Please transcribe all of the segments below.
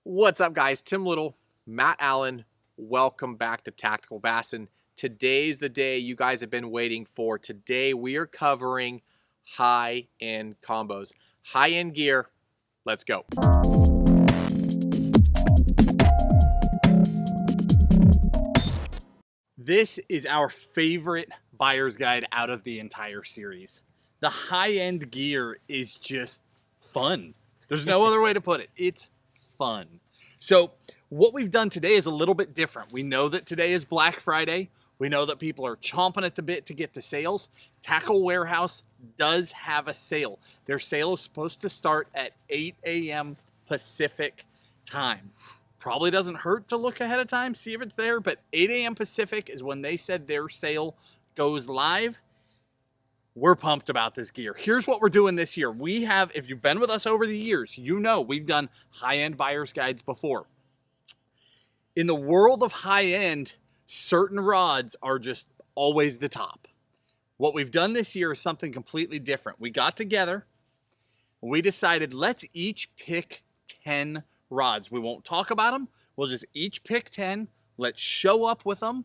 What's up, guys? Tim Little, Matt Allen. Welcome back to Tactical Bassin. Today's the day you guys have been waiting for. Today we are covering high-end combos. High-end gear. Let's go. This is our favorite buyer's guide out of the entire series. The high-end gear is just fun. There's no other way to put it. It's fun. So what we've done today is a little bit different. We know that today is Black Friday. We know that people are chomping at the bit to get to sales. Tackle Warehouse does have a sale. Their sale is supposed to start at 8 a.m. Pacific time. Probably doesn't hurt to look ahead of time, see if it's there, but 8 a.m. Pacific is when they said their sale goes live. We're pumped about this gear. Here's what we're doing this year. We have, if you've been with us over the years, you know we've done high-end buyer's guides before. In the world of high-end, certain rods are just always the top. What we've done this year is something completely different. We got together, we decided let's each pick 10 rods. We won't talk about them. We'll just each pick 10. Let's show up with them,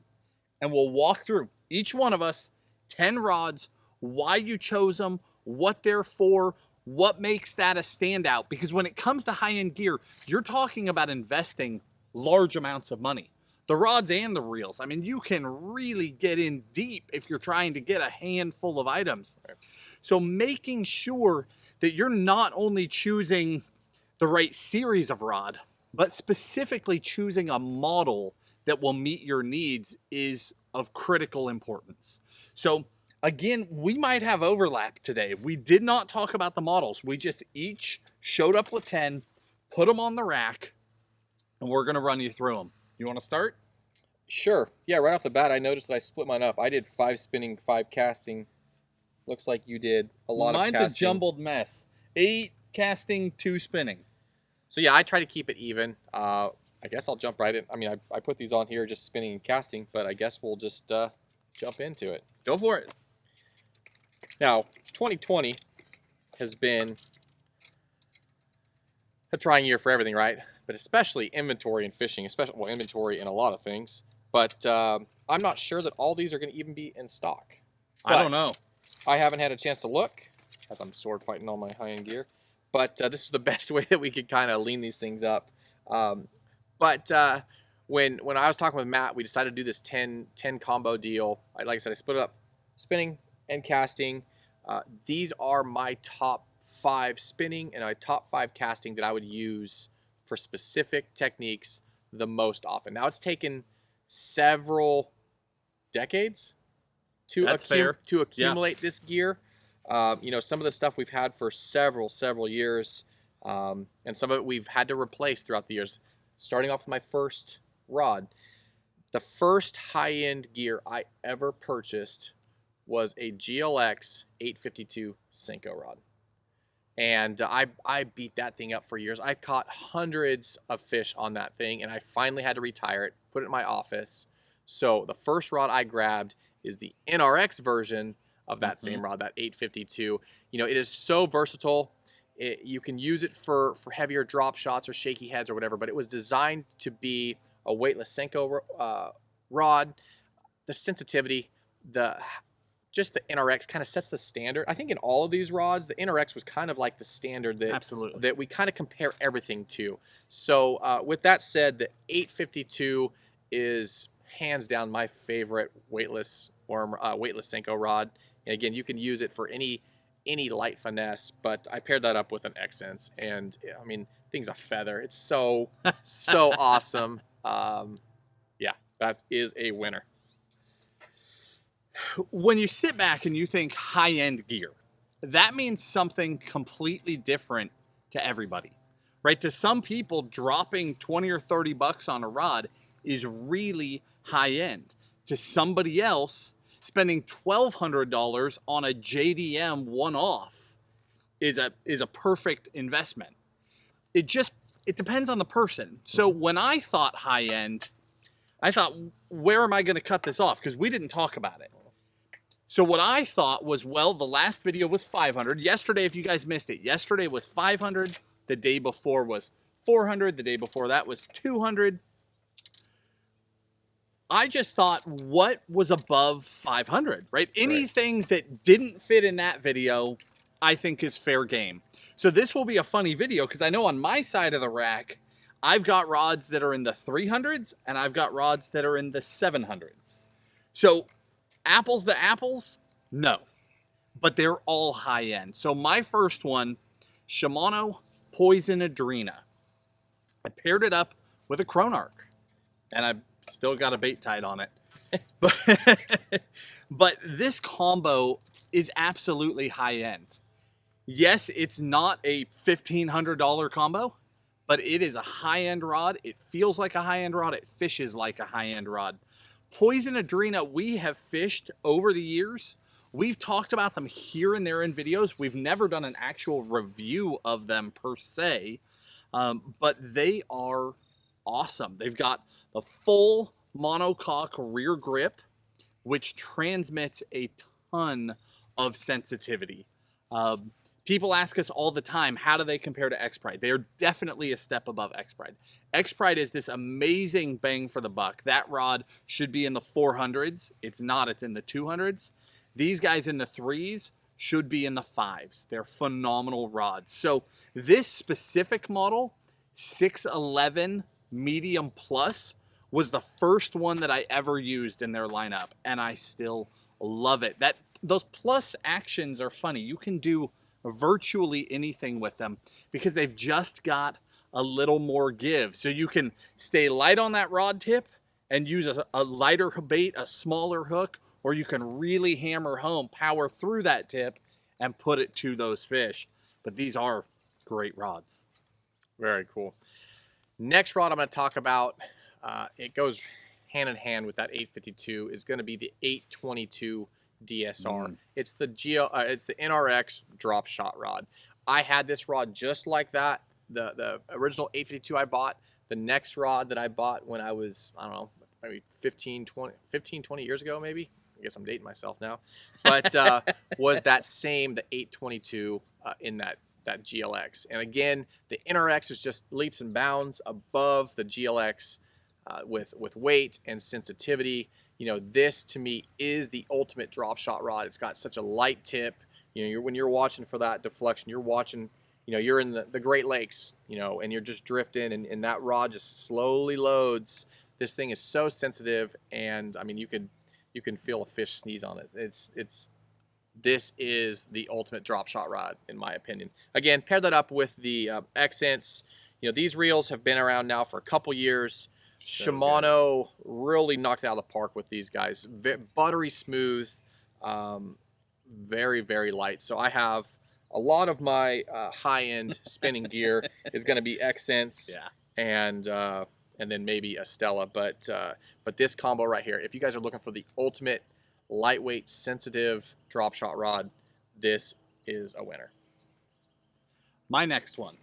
and we'll walk through, each one of us, 10 rods, why you chose them, what they're for, what makes that a standout. Because when it comes to high-end gear, you're talking about investing large amounts of money. The rods and the reels. I mean, you can really get in deep if you're trying to get a handful of items. So making sure that you're not only choosing the right series of rod, but specifically choosing a model that will meet your needs is of critical importance. So again, we might have overlap today. We did not talk about the models. We just each showed up with 10, put them on the rack, and we're going to run you through them. You want to start? Sure. Yeah, right off the bat, I noticed that I split mine up. I did 5 spinning, 5 casting. Looks like you did a lot of casting. Mine's a jumbled mess. 8 casting, 2 spinning. So yeah, I try to keep it even. I guess I'll jump right in. I mean, I put these on here just spinning and casting, but I guess we'll just jump into it. Go for it. Now, 2020 has been a trying year for everything, right? But especially inventory and fishing, especially, well, inventory and a lot of things. But I'm not sure that all these are going to even be in stock. I don't know. I haven't had a chance to look, as I'm sword fighting all my high-end gear. But this is the best way that we could kind of lean these things up. When I was talking with Matt, we decided to do this 10 combo deal. Like I said, I split it up spinning and casting. These are my top 5 spinning and my top 5 casting that I would use for specific techniques the most often. Now, it's taken several decades to accumulate this gear. You know, some of the stuff we've had for several years, and some of it we've had to replace throughout the years. Starting off with my first rod, the first high-end gear I ever purchased was a GLX 852 Senko rod. And I beat that thing up for years. I caught hundreds of fish on that thing, and I finally had to retire it, put it in my office. So the first rod I grabbed is the NRX version of that same rod, that 852. You know, it is so versatile. You can use it for heavier drop shots or shaky heads or whatever, but it was designed to be a weightless Senko rod. The sensitivity, just the NRX kind of sets the standard. I think in all of these rods, the NRX was kind of like the standard that we kind of compare everything to. So with that said, the 852 is hands down my favorite weightless Senko rod. And again, you can use it for any light finesse, but I paired that up with an X-Sense, and I mean, thing's a feather. It's so awesome. Yeah, that is a winner. When you sit back and you think high-end gear, that means something completely different to everybody, right? To some people, dropping 20 or 30 bucks on a rod is really high-end. To somebody else, spending $1,200 on a JDM one-off is a perfect investment. It depends on the person. So when I thought high-end, I thought, where am I going to cut this off? Because we didn't talk about it. So what I thought was, well, the last video was 500. Yesterday, if you guys missed it, yesterday was 500. The day before was 400. The day before that was 200. I just thought, what was above 500, right? Anything that didn't fit in that video, I think is fair game. So this will be a funny video because I know on my side of the rack, I've got rods that are in the 300s and I've got rods that are in the 700s. So apples to apples, no, but they're all high end. So my first one, Shimano Poison Adrena. I paired it up with a Chronarch, and I've still got a bait tied on it. But this combo is absolutely high end. Yes, it's not a $1,500 combo, but it is a high end rod. It feels like a high end rod. It fishes like a high end rod. Poison Adrena, we have fished over the years. We've talked about them here and there in videos. We've never done an actual review of them per se, but they are awesome. They've got the full monocoque rear grip, which transmits a ton of sensitivity. People ask us all the time, how do they compare to X-Pride? They are definitely a step above X-Pride. X-Pride is this amazing bang for the buck. That rod should be in the 400s. It's not, it's in the 200s. These guys in the 3s should be in the 5s. They're phenomenal rods. So this specific model, 611 medium plus, was the first one that I ever used in their lineup, and I still love it. Those plus actions are funny. You can do virtually anything with them because they've just got a little more give. So you can stay light on that rod tip and use a lighter bait, a smaller hook, or you can really hammer home, power through that tip, and put it to those fish. But these are great rods. Very cool. Next rod I'm going to talk about, it goes hand in hand with that 852, is going to be the 822 DSR. It's the NRX drop shot rod. I had this rod just like that. The original 852 I bought. The next rod that I bought when I was, I don't know, maybe 15, 20 years ago, maybe. I guess I'm dating myself now. But was that same, the 822 in that GLX. And again, the NRX is just leaps and bounds above the GLX with weight and sensitivity. You know, this to me is the ultimate drop shot rod. It's got such a light tip. You know, when you're watching for that deflection, you're watching, you know, you're in the Great Lakes, you know, and you're just drifting, and that rod just slowly loads. This thing is so sensitive, and I mean, you can feel a fish sneeze on it. This is the ultimate drop shot rod, in my opinion. Again, pair that up with the Accents. You know, these reels have been around now for a couple years. So Shimano really knocked it out of the park with these guys. Buttery smooth, very, very light. So I have a lot of my high-end spinning gear is going to be Accents, and then maybe a Stella. But this combo right here, if you guys are looking for the ultimate lightweight, sensitive drop shot rod, this is a winner. My next one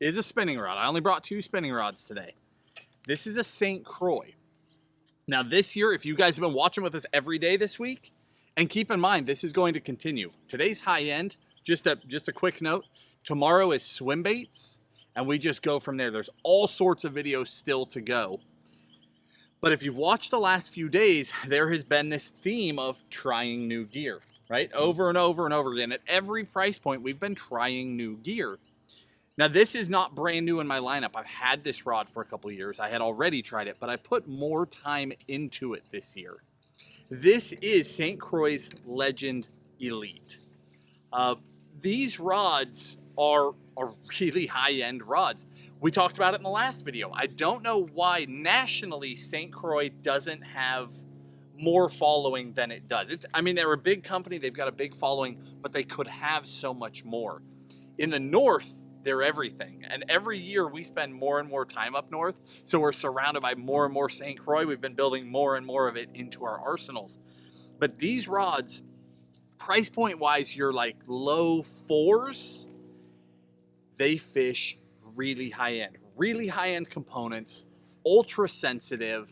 is a spinning rod. I only brought 2 spinning rods today. This is a St. Croix. Now this year, if you guys have been watching with us every day this week, and keep in mind, this is going to continue. Today's high end, just a quick note, tomorrow is swim baits, and we just go from there. There's all sorts of videos still to go. But if you've watched the last few days, there has been this theme of trying new gear, right? Over and over and over again. At every price point, we've been trying new gear. Now, this is not brand new in my lineup. I've had this rod for a couple of years. I had already tried it, but I put more time into it this year. This is St. Croix Legend Elite. These rods are really high-end rods. We talked about it in the last video. I don't know why nationally St. Croix doesn't have more following than it does. I mean, they're a big company. They've got a big following, but they could have so much more. In the north, they're everything. And every year we spend more and more time up north. So we're surrounded by more and more St. Croix. We've been building more and more of it into our arsenals. But these rods, price point wise, you're like low 4s. They fish really high end components, ultra sensitive,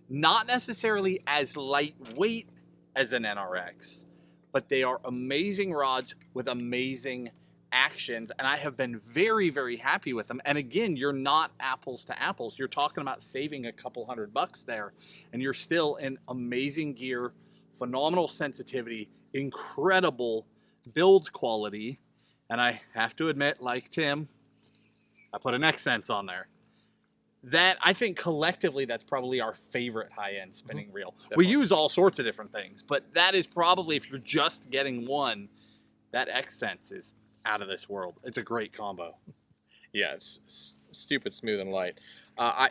not necessarily as lightweight as an NRX, but they are amazing rods with amazing actions, and I have been very, very happy with them. And again, you're not apples to apples. You're talking about saving a couple $100 there, and you're still in amazing gear, phenomenal sensitivity, incredible build quality. And I have to admit, like Tim, I put an X-Sense on there. That, I think collectively, that's probably our favorite high-end spinning reel. Definitely. We use all sorts of different things, but that is probably, if you're just getting one, that X-Sense is out of this world. It's a great combo. Yeah, it's stupid smooth and light.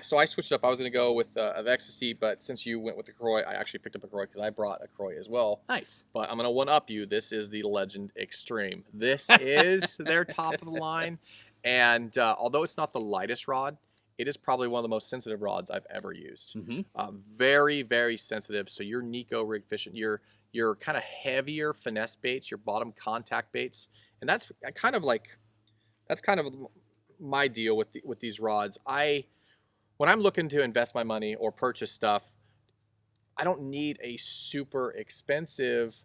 So I switched up. I was going to go with of Ecstasy, but since you went with the Croix, I actually picked up a Croix because I brought a Croix as well. Nice. But I'm going to one-up you. This is the Legend Extreme. This is their top of the line. And although it's not the lightest rod, it is probably one of the most sensitive rods I've ever used. Very, very sensitive. So your Nico rig fishing, your kind of heavier finesse baits, your bottom contact baits, and that's kind of my deal with these rods. When I'm looking to invest my money or purchase stuff, I don't need a super expensive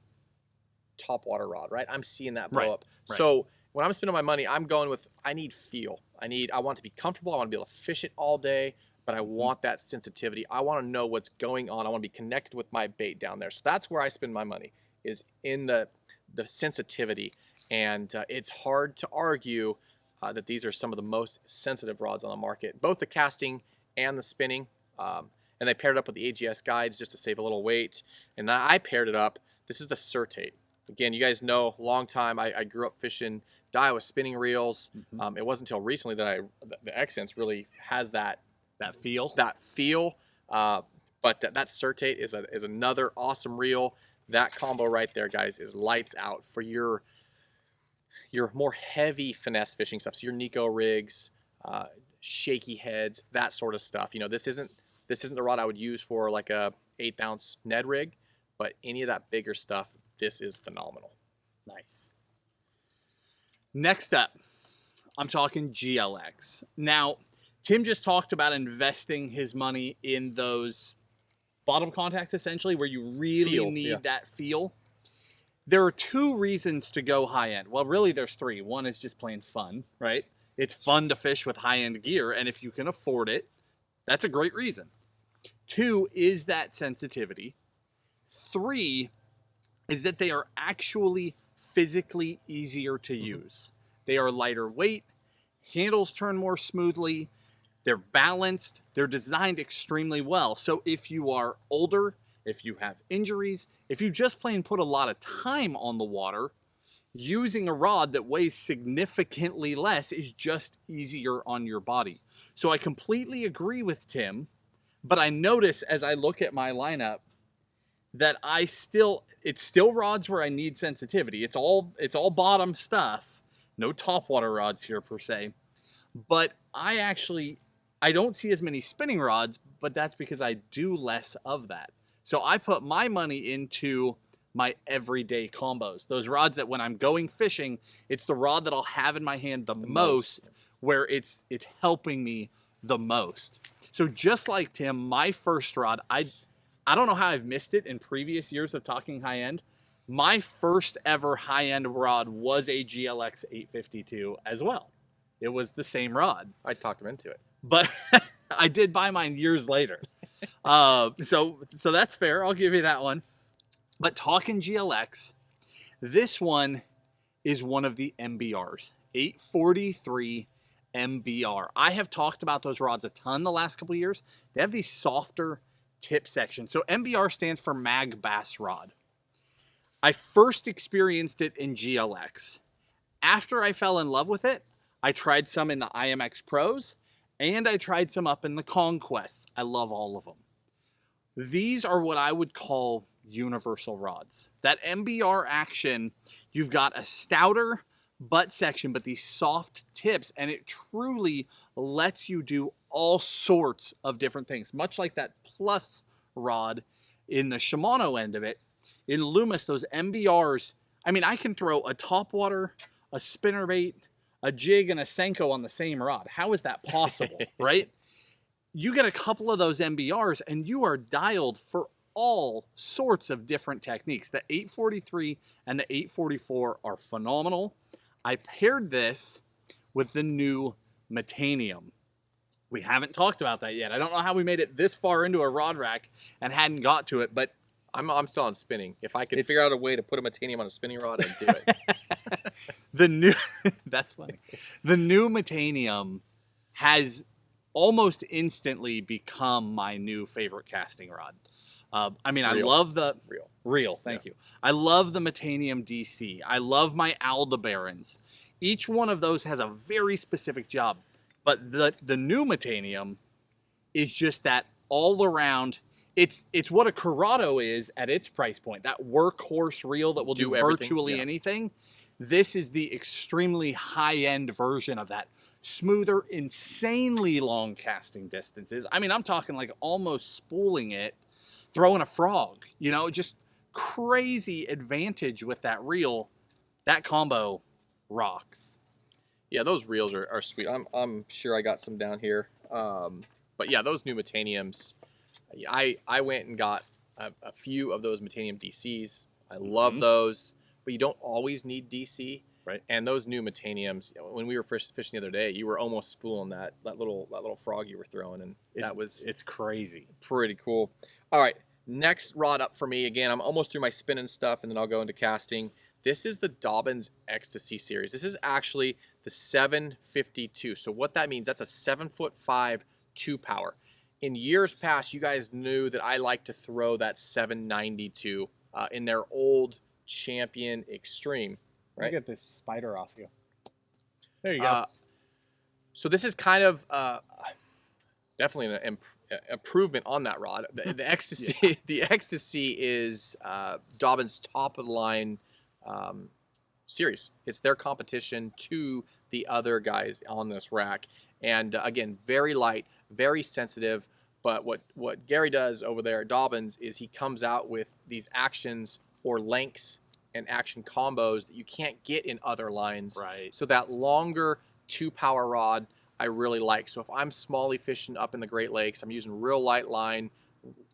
topwater rod, right? I'm seeing that blow up. Right. So when I'm spending my money, I'm going with, I need feel. I want to be comfortable. I want to be able to fish it all day, but I want that sensitivity. I want to know what's going on. I want to be connected with my bait down there. So that's where I spend my money, is in the sensitivity. And it's hard to argue that these are some of the most sensitive rods on the market, both the casting and the spinning. And they paired it up with the AGS guides just to save a little weight. And I paired it up. This is the Certate. Again, you guys know, long time, I grew up fishing Daiwa spinning reels. It wasn't until recently that the X-Sense really has that feel. But that Certate is another awesome reel. That combo right there, guys, is lights out for your more heavy finesse fishing stuff. So your Nico rigs, shaky heads, that sort of stuff. You know, this isn't the rod I would use for like a 1/8 ounce Ned rig, but any of that bigger stuff, this is phenomenal. Nice. Next up, I'm talking GLX. Now, Tim just talked about investing his money in those bottom contacts, essentially, where you really need that feel. There are 2 reasons to go high-end. Well, really, there's 3. One is just plain fun, right? It's fun to fish with high-end gear, and if you can afford it, that's a great reason. 2 is that sensitivity. 3 is that they are actually physically easier to use. They are lighter weight, handles turn more smoothly, they're balanced, they're designed extremely well. So if you are older, if you have injuries, if you just plain put a lot of time on the water, using a rod that weighs significantly less is just easier on your body. So I completely agree with Tim, but I notice as I look at my lineup that it's still rods where I need sensitivity. It's all bottom stuff. No topwater rods here per se. But I don't see as many spinning rods, but that's because I do less of that. So I put my money into my everyday combos. Those rods that when I'm going fishing, it's the rod that I'll have in my hand the most, where it's helping me the most. So just like Tim, my first rod, I don't know how I've missed it in previous years of talking high-end. My first ever high-end rod was a GLX 852 as well. It was the same rod. I talked him into it. But I did buy mine years later. So that's fair. I'll give you that one. But talking GLX, this one is one of the MBRs. 843 MBR. I have talked about those rods a ton the last couple of years. They have these softer tip sections. So MBR stands for Megabass rod. I first experienced it in GLX. After I fell in love with it, I tried some in the IMX Pros, and I tried some up in the Conquest. I love all of them. These are what I would call universal rods. That MBR action, you've got a stouter butt section, but these soft tips, and it truly lets you do all sorts of different things, much like that Plus rod in the Shimano end of it. In Loomis, those MBRs, I mean, I can throw a topwater, a spinnerbait, a jig, and a Senko on the same rod. How is that possible, right? You get a couple of those MBRs, and you are dialed for all sorts of different techniques. The 843 and the 844 are phenomenal. I paired this with the new Metanium. We haven't talked about that yet. I don't know how we made it this far into a rod rack and hadn't got to it, but I'm still on spinning. If I could figure out a way to put a Metanium on a spinning rod, I'd do it. the new that's funny. The new Metanium has almost instantly become my new favorite casting rod. I mean, I love the real. Thank you. I love the Metanium DC. I love my Aldebarans. Each one of those has a very specific job, but the new Metanium is just that all around. It's what a Corrado is at its price point. That workhorse reel that will do virtually anything. This is the extremely high-end version of that. Smoother, insanely long casting distances. I mean, I'm talking like almost spooling it, throwing a frog. You know, just crazy advantage with that reel. That combo rocks. Yeah, those reels are sweet. I'm sure I got some down here. But yeah, those new Metaniums. I went and got a few of those Metanium DCs. I love those, but you don't always need DC. Right. And those new Metaniums, when we were fishing the other day, you were almost spooling that little frog you were throwing, and it's crazy. Pretty cool. All right, next rod up for me. Again, I'm almost through my spinning stuff, and then I'll go into casting. This is the Dobyns Ecstasy series. This is actually the 752. So what that means, that's a 7'5" 2-power. In years past, you guys knew that I like to throw that 792 in their old Champion Extreme. Right? Get this spider off you. There you go. So this is kind of definitely an improvement on that rod. The Ecstasy, the Ecstasy is Dobyns' top of the line series. It's their competition to the other guys on this rack, and again, very light, very sensitive. But what Gary does over there at Dobyns is he comes out with these actions or lengths and action combos that you can't get in other lines. Right. So that longer 2-power rod I really like. So if I'm smally fishing up in the Great Lakes, I'm using real light line,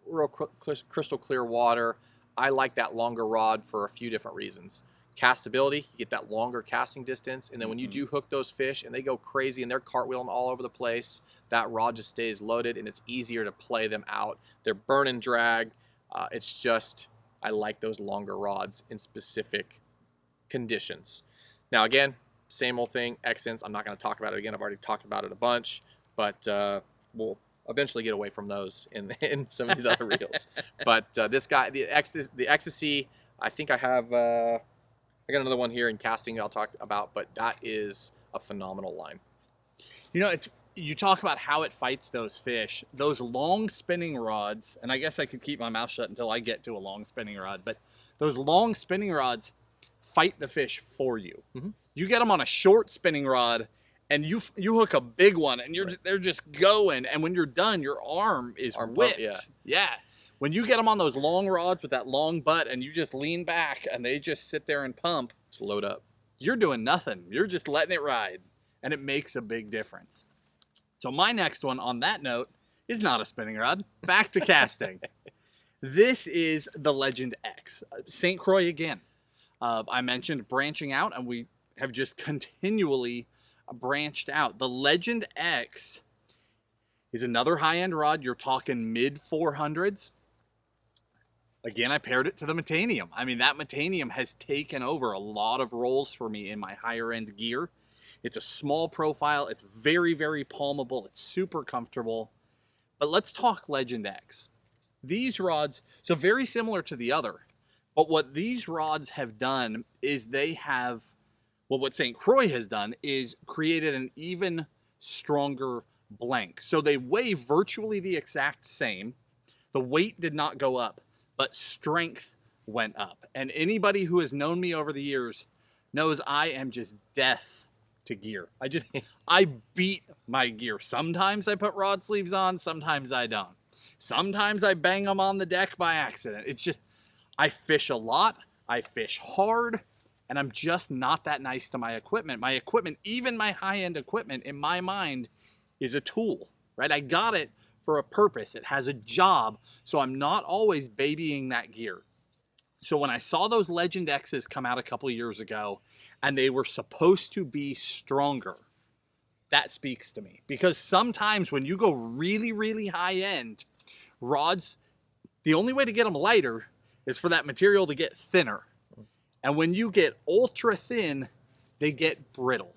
real crystal clear water, I like that longer rod for a few different reasons. Castability, you get that longer casting distance, and then when you do hook those fish and they go crazy and they're cartwheeling all over the place, that rod just stays loaded and it's easier to play them out. They're burn and drag. It's just, I like those longer rods in specific conditions. Now again, same old thing, Xsense. I'm not going to talk about it again. I've already talked about it a bunch, but we'll eventually get away from those in some of these other reels. But this guy, the Ecstasy, I think I have, I got another one here in casting I'll talk about, but that is a phenomenal line. You know, you talk about how it fights those fish. Those long spinning rods, and I guess I could keep my mouth shut until I get to a long spinning rod, but those long spinning rods fight the fish for you. You get them on a short spinning rod, and you hook a big one, and they're just going, and when you're done, your arm is whipped. Yeah. When you get them on those long rods with that long butt, and you just lean back, and they just sit there and pump, just load up. You're doing nothing. You're just letting it ride, and it makes a big difference. So my next one on that note is not a spinning rod. Back to casting. This is the Legend X. St. Croix again. I mentioned branching out, and we have just continually branched out. The Legend X is another high-end rod. You're talking mid-400s. Again, I paired it to the Metanium. I mean, that Metanium has taken over a lot of roles for me in my higher-end gear. It's a small profile. It's very, very palmable. It's super comfortable. But let's talk Legend X. These rods, so very similar to the other, but what these rods have done is they have, well, what St. Croix has done is created an even stronger blank. So they weigh virtually the exact same. The weight did not go up, but strength went up. And anybody who has known me over the years knows I am just death to gear. I beat my gear. Sometimes I put rod sleeves on, sometimes I don't. Sometimes I bang them on the deck by accident. It's just, I fish a lot, I fish hard, and I'm just not that nice to my equipment. My equipment, even my high-end equipment, in my mind, is a tool, right? I got it for a purpose. It has a job, so I'm not always babying that gear. So when I saw those Legend X's come out a couple years ago, and they were supposed to be stronger. That speaks to me, because sometimes when you go really, really high end, rods, the only way to get them lighter is for that material to get thinner. And when you get ultra thin, they get brittle.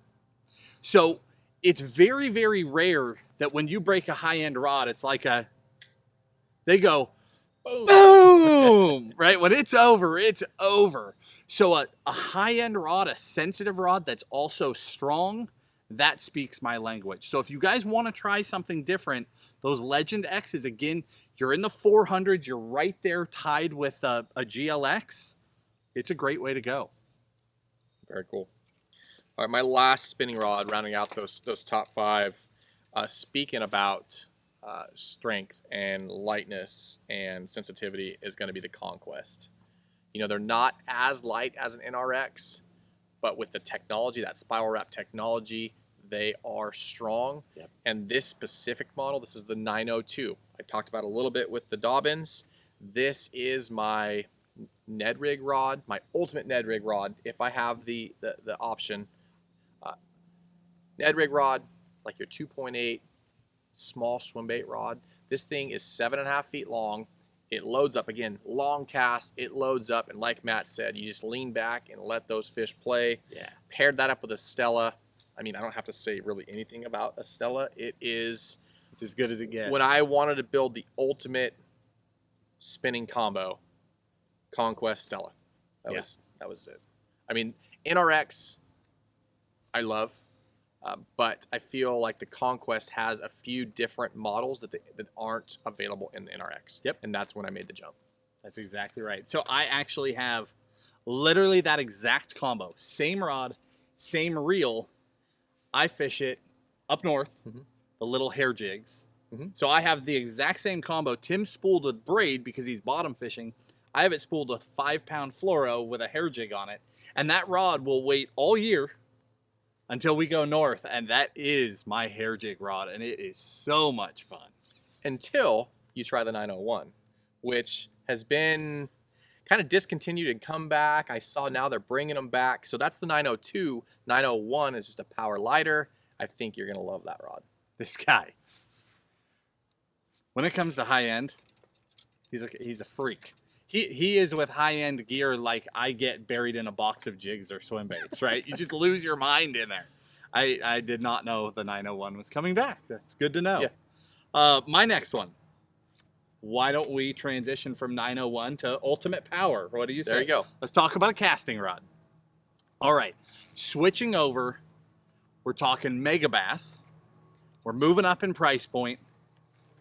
So it's very, very rare that when you break a high end rod, it's like they go, boom, right? When it's over, it's over. So a high end rod, a sensitive rod that's also strong, that speaks my language. So if you guys want to try something different, those Legend X's, again, you're in the 400s, you're right there tied with a GLX. It's a great way to go. Very cool. All right, my last spinning rod, rounding out those top 5, speaking about strength and lightness and sensitivity, is going to be the Conquest. You know, they're not as light as an NRX, but with the technology, that spiral wrap technology, they are strong. Yep. And this specific model, this is the 902. I talked about a little bit with the Dobbins. This is my Ned rig rod, my ultimate Ned rig rod, if I have the option. Ned rig rod, like your 2.8 small swim bait rod. This thing is 7.5 feet long. It loads up, again, long cast, it loads up, and like Matt said, you just lean back and let those fish play. Yeah. Paired that up with a Stella. I mean, I don't have to say really anything about a Stella. It is... It's as good as it gets. When I wanted to build the ultimate spinning combo, Conquest Stella. That was it. I mean, NRX, I love, but I feel like the Conquest has a few different models that aren't available in the NRX. Yep. And that's when I made the jump. That's exactly right. So I actually have literally that exact combo. Same rod, same reel. I fish it up north, the little hair jigs. So I have the exact same combo. Tim spooled with braid because he's bottom fishing. I have it spooled with 5-pound fluoro with a hair jig on it. And that rod will wait all year until we go north. And that is my hair jig rod. And it is so much fun. Until you try the 901, which has been kind of discontinued and come back. I saw now they're bringing them back. So that's the 902. 901 is just a power lighter. I think you're going to love that rod. This guy, when it comes to high end, he's a freak. He is with high end gear like I get buried in a box of jigs or swim baits, right? You just lose your mind in there. I did not know the 901 was coming back. That's good to know. Yeah. My next one. Why don't we transition from 901 to Ultimate Power? What do you say? There you go. Let's talk about a casting rod. All right, switching over, we're talking Megabass. We're moving up in price point.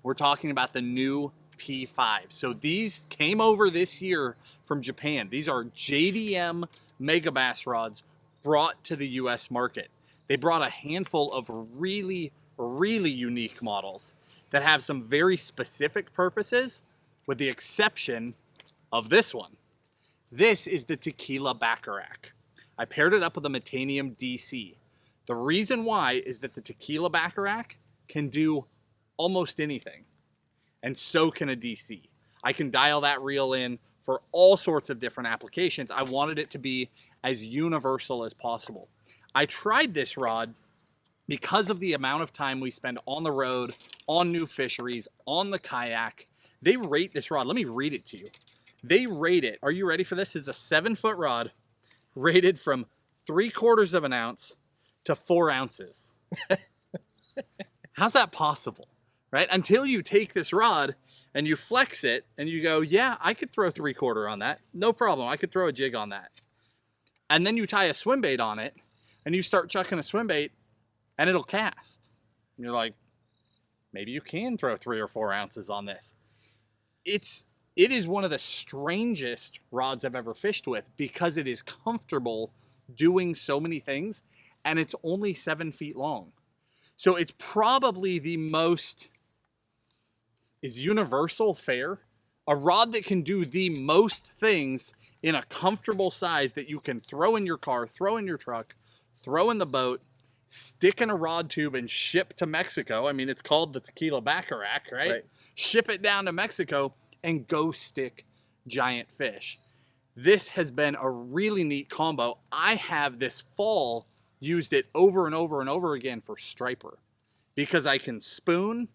We're talking about the new P5. So these came over this year from Japan. These are JDM Megabass rods brought to the US market. They brought a handful of really, really unique models that have some very specific purposes, with the exception of this one. This is the Tequila Bacharach. I paired it up with a Metanium DC. The reason why is that the Tequila Bacharach can do almost anything, and so can a DC. I can dial that reel in for all sorts of different applications. I wanted it to be as universal as possible. I tried this rod because of the amount of time we spend on the road, on new fisheries, on the kayak. They rate this rod. Let me read it to you. They rate it. Are you ready for this? It's a 7-foot rod rated from 3/4 of an ounce to 4 ounces. How's that possible, right? Until you take this rod and you flex it and you go, yeah, I could throw 3/4 on that. No problem. I could throw a jig on that. And then you tie a swim bait on it and you start chucking a swim bait and it'll cast. And you're like, maybe you can throw 3 or 4 ounces on this. It is one of the strangest rods I've ever fished with because it is comfortable doing so many things, and it's only 7 feet long. So it's probably the most, is universal fair? A rod that can do the most things in a comfortable size that you can throw in your car, throw in your truck, throw in the boat, stick in a rod tube and ship to Mexico. I mean, it's called the Tequila Bacharach, right? Ship it down to Mexico and go stick giant fish. This has been a really neat combo. I have this fall used it over and over and over again for striper because I can spoon,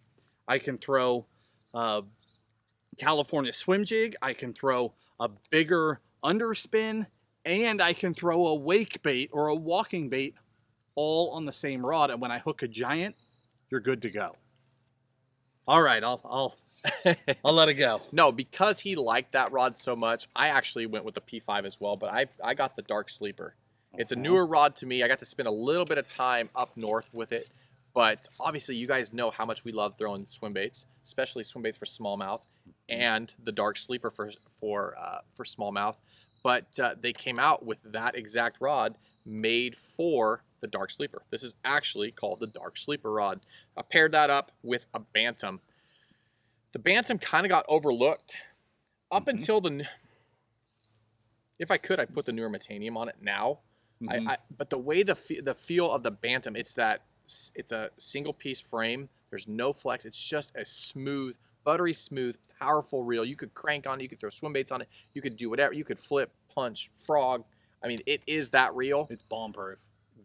I can throw California swim jig, I can throw a bigger underspin, and I can throw a wake bait or a walking bait all on the same rod. And when I hook a giant, you're good to go. All right, I'll let it go. No, because he liked that rod so much, I actually went with the P5 as well, but I got the Dark Sleeper. It's a newer rod to me. I got to spend a little bit of time up north with it, but obviously you guys know how much we love throwing swim baits, especially swim baits for smallmouth, and the Dark Sleeper for smallmouth. But they came out with that exact rod made for the Dark Sleeper. This is actually called the Dark Sleeper rod. I paired that up with a Bantam. The Bantam kind of got overlooked up until if I could, I'd put the newer Metanium on it now. But the way the feel of the Bantam, it's a single piece frame. There's no flex. It's just a smooth, buttery smooth, powerful reel. You could crank on it. You could throw swim baits on it. You could do whatever. You could flip, punch, frog. I mean, it is that reel. It's bomb proof.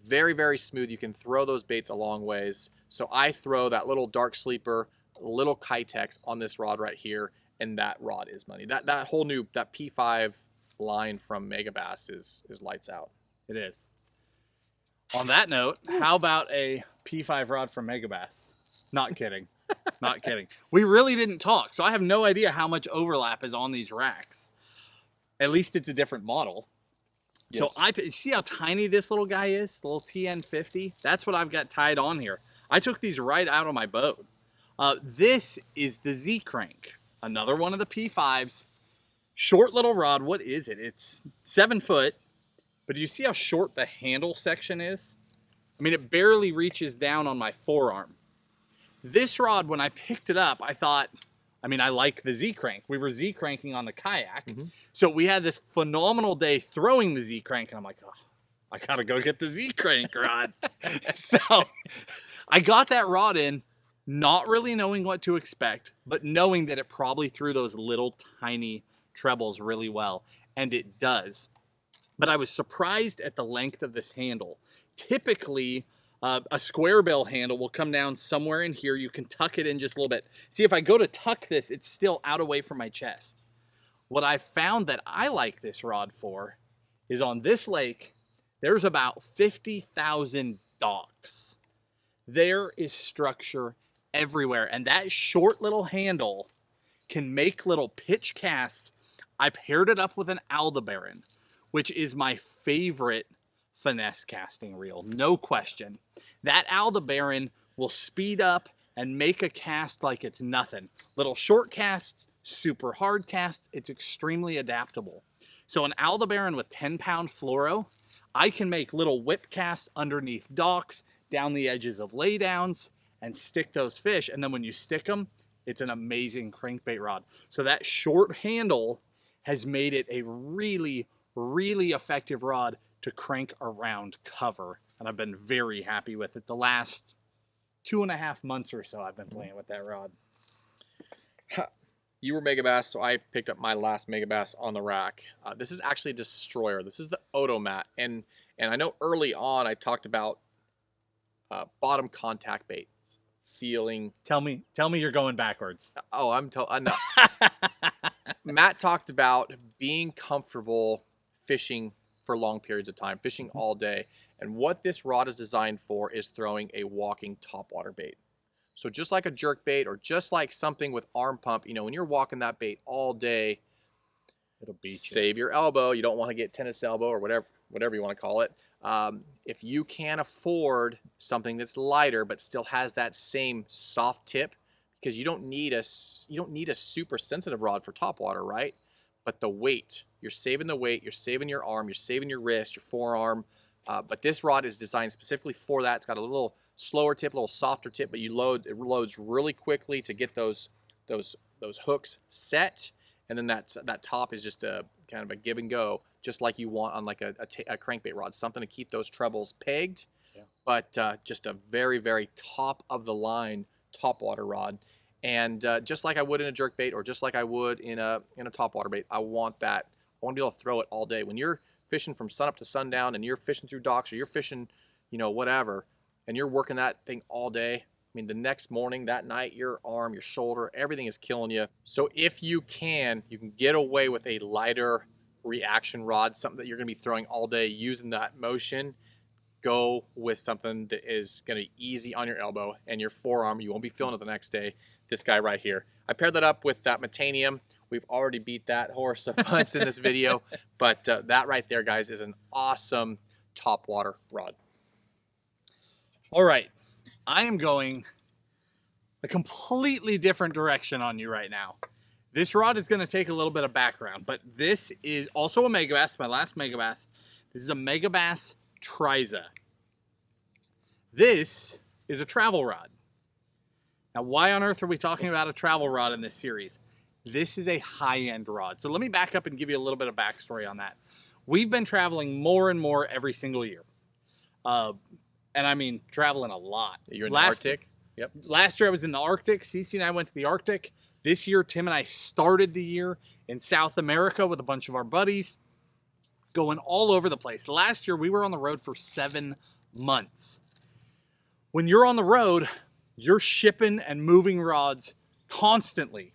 Very, very smooth. You can throw those baits a long ways. So I throw that little Dark Sleeper, little Kitex on this rod right here, and that rod is money. That whole new P5 line from Megabass is lights out. It is. On that note, how about a P5 rod from Megabass? Not kidding. Not kidding. We really didn't talk, so I have no idea how much overlap is on these racks. At least it's a different model. Yes. So see how tiny this little guy is? The little TN50? That's what I've got tied on here. I took these right out of my boat. This is the Z-Crank, another one of the P5s. Short little rod. What is it? It's 7 foot, but do you see how short the handle section is? I mean, it barely reaches down on my forearm. This rod, when I picked it up, I thought, I mean, I like the Z-Crank. We were Z-Cranking on the kayak. So we had this phenomenal day throwing the Z-Crank, and I'm like, oh, I gotta go get the Z-Crank rod. So I got that rod in, not really knowing what to expect, but knowing that it probably threw those little tiny trebles really well, and it does. But I was surprised at the length of this handle. Typically, a square bill handle will come down somewhere in here. You can tuck it in just a little bit. See, if I go to tuck this, it's still out away from my chest. What I found that I like this rod for is on this lake, there's about 50,000 docks. There is structure everywhere, and that short little handle can make little pitch casts. I paired it up with an Aldebaran, which is my favorite finesse casting reel, no question. That Aldebaran will speed up and make a cast like it's nothing. Little short casts, super hard casts, it's extremely adaptable. So an Aldebaran with 10-pound fluoro, I can make little whip casts underneath docks, down the edges of laydowns, and stick those fish. And then when you stick them, it's an amazing crankbait rod. So that short handle has made it a really, really effective rod to crank around cover. And I've been very happy with it. The last 2.5 months or so I've been playing with that rod. You were Megabass, so I picked up my last Megabass on the rack. This is actually a Destroyer. This is the Otomat. And I know early on I talked about bottom contact baits. Feeling. Tell me you're going backwards. Oh, I'm no. Matt talked about being comfortable fishing for long periods of time, fishing all day. And what this rod is designed for is throwing a walking topwater bait. So just like a jerk bait or just like something with arm pump, you know, when you're walking that bait all day, it'll beat you. Save your elbow. You don't want to get tennis elbow or whatever you want to call it. If you can afford something that's lighter but still has that same soft tip, because you don't need a super sensitive rod for topwater, right? But the weight, you're saving the weight, you're saving your arm, you're saving your wrist, your forearm. But this rod is designed specifically for that. It's got a little slower tip, a little softer tip, but it loads really quickly to get those hooks set, and then that top is just a kind of a give and go, just like you want on like a crankbait rod, something to keep those trebles pegged, but just a very, very top of the line topwater rod. And just like I would in a jerkbait or just like I would in a topwater bait, I want that I want to be able to throw it all day. When you're fishing from sunup to sundown and you're fishing through docks or you're fishing, you know, whatever, and you're working that thing all day, I mean, the next morning, that night, your arm, your shoulder, everything is killing you. So if you can get away with a lighter reaction rod, something that you're gonna be throwing all day using that motion, go with something that is gonna be easy on your elbow and your forearm. You won't be feeling it the next day. This guy right here. I paired that up with that Metanium. We've already beat that horse a bunch in this video, but that right there, guys, is an awesome top water rod. All right, I am going a completely different direction on you right now. This rod is going to take a little bit of background, but this is also a Megabass, my last Megabass. This is a Megabass Triza. This is a travel rod. Now, why on earth are we talking about a travel rod in this series? This is a high-end rod. So let me back up and give you a little bit of backstory on that. We've been traveling more and more every single year. And I mean, traveling a lot. You're in the Arctic? Yep. Last year I was in the Arctic. Cece and I went to the Arctic. This year, Tim and I started the year in South America with a bunch of our buddies, going all over the place. Last year, we were on the road for 7 months. When you're on the road, you're shipping and moving rods constantly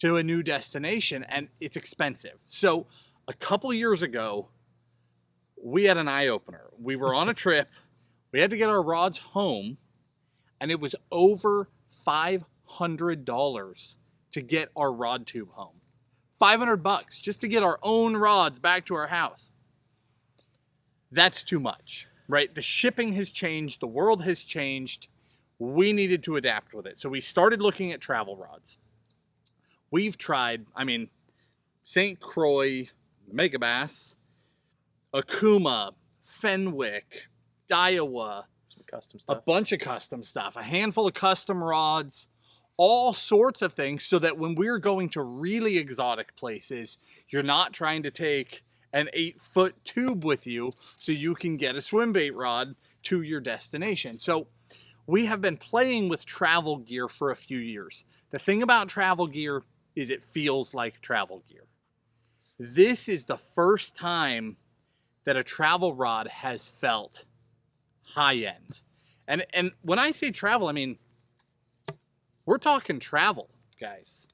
to a new destination, and it's expensive. So a couple years ago, we had an eye-opener. We were on a trip. We had to get our rods home, and it was over $500 to get our rod tube home. $500 just to get our own rods back to our house. That's too much, right? The shipping has changed. The world has changed. We needed to adapt with it. So we started looking at travel rods. We've tried, I mean, St. Croix, Megabass, Akuma, Fenwick, Daiwa, some custom stuff. A bunch of custom stuff, a handful of custom rods, all sorts of things, so that when we're going to really exotic places, you're not trying to take an 8-foot tube with you so you can get a swim bait rod to your destination. So we have been playing with travel gear for a few years. The thing about travel gear is it feels like travel gear. This is the first time that a travel rod has felt high-end. And when I say travel, I mean, we're talking travel, guys.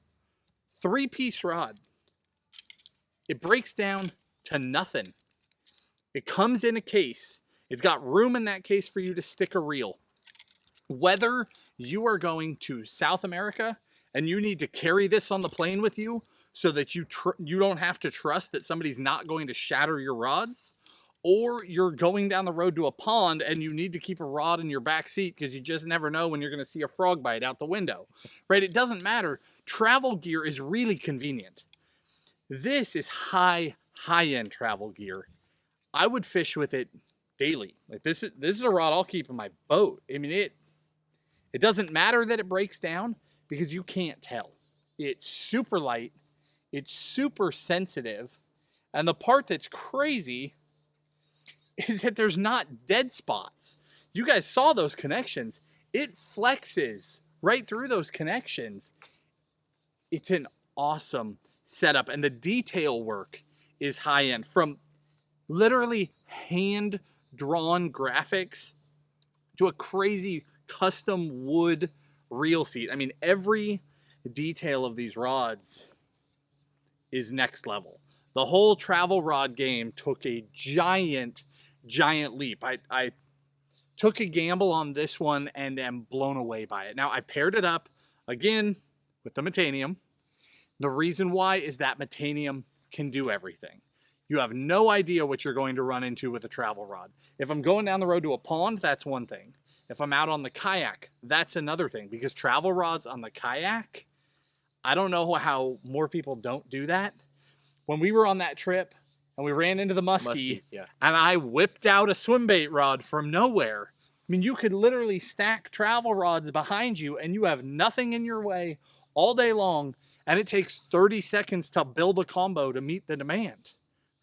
3-piece rod. It breaks down to nothing. It comes in a case. It's got room in that case for you to stick a reel. Whether you are going to South America and you need to carry this on the plane with you so that you don't have to trust that somebody's not going to shatter your rods, or you're going down the road to a pond and you need to keep a rod in your back seat because you just never know when you're going to see a frog bite out the window, right? It doesn't matter. Travel gear is really convenient. This is high-end travel gear. I would fish with it daily. Like this is a rod I'll keep in my boat. I mean, it doesn't matter that it breaks down because you can't tell. It's super light. It's super sensitive. And the part that's crazy is that there's not dead spots. You guys saw those connections. It flexes right through those connections. It's an awesome setup, and the detail work is high-end. From literally hand-drawn graphics to a crazy custom wood reel seat. I mean, every detail of these rods is next level. The whole travel rod game took a giant leap. I took a gamble on this one and am blown away by it. Now, I paired it up again with the Metanium. The reason why is that Metanium can do everything. You have no idea what you're going to run into with a travel rod. If I'm going down the road to a pond, that's one thing. If I'm out on the kayak, that's another thing, because travel rods on the kayak, I don't know how more people don't do that. When we were on that trip and we ran into the muskie, yeah, and I whipped out a swim bait rod from nowhere, I mean, you could literally stack travel rods behind you and you have nothing in your way all day long, and it takes 30 seconds to build a combo to meet the demand,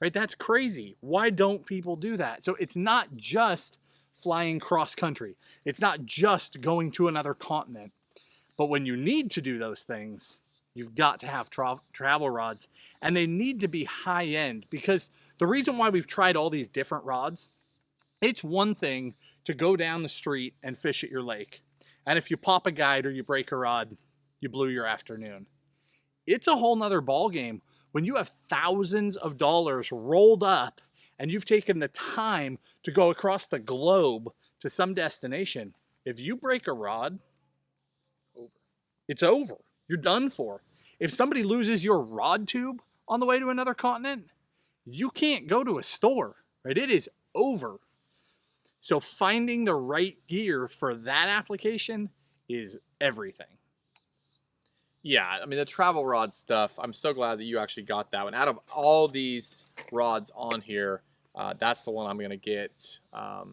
right? That's crazy. Why don't people do that? So it's not just flying cross country. It's not just going to another continent. But when you need to do those things, you've got to have travel rods, and they need to be high end, because the reason why we've tried all these different rods, it's one thing to go down the street and fish at your lake. And if you pop a guide or you break a rod, you blew your afternoon. It's a whole nother ball game when you have thousands of dollars rolled up and you've taken the time to go across the globe to some destination. If you break a rod, it's over. You're done for. If somebody loses your rod tube on the way to another continent, you can't go to a store, right? It is over. So finding the right gear for that application is everything. Yeah, I mean, the travel rod stuff, I'm so glad that you actually got that one. Out of all these rods on here, that's the one I'm going to get. I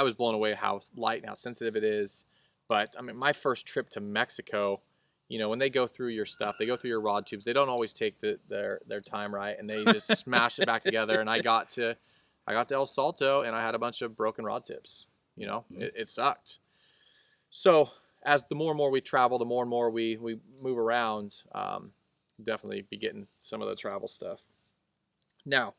was blown away how light and how sensitive it is. But, I mean, my first trip to Mexico, you know, when they go through your stuff, they go through your rod tubes, they don't always take their time right, and they just smash it back together. And I got to El Salto, and I had a bunch of broken rod tips. You know, it sucked. So as the more and more we travel, the more and more we move around, definitely be getting some of the travel stuff. Now,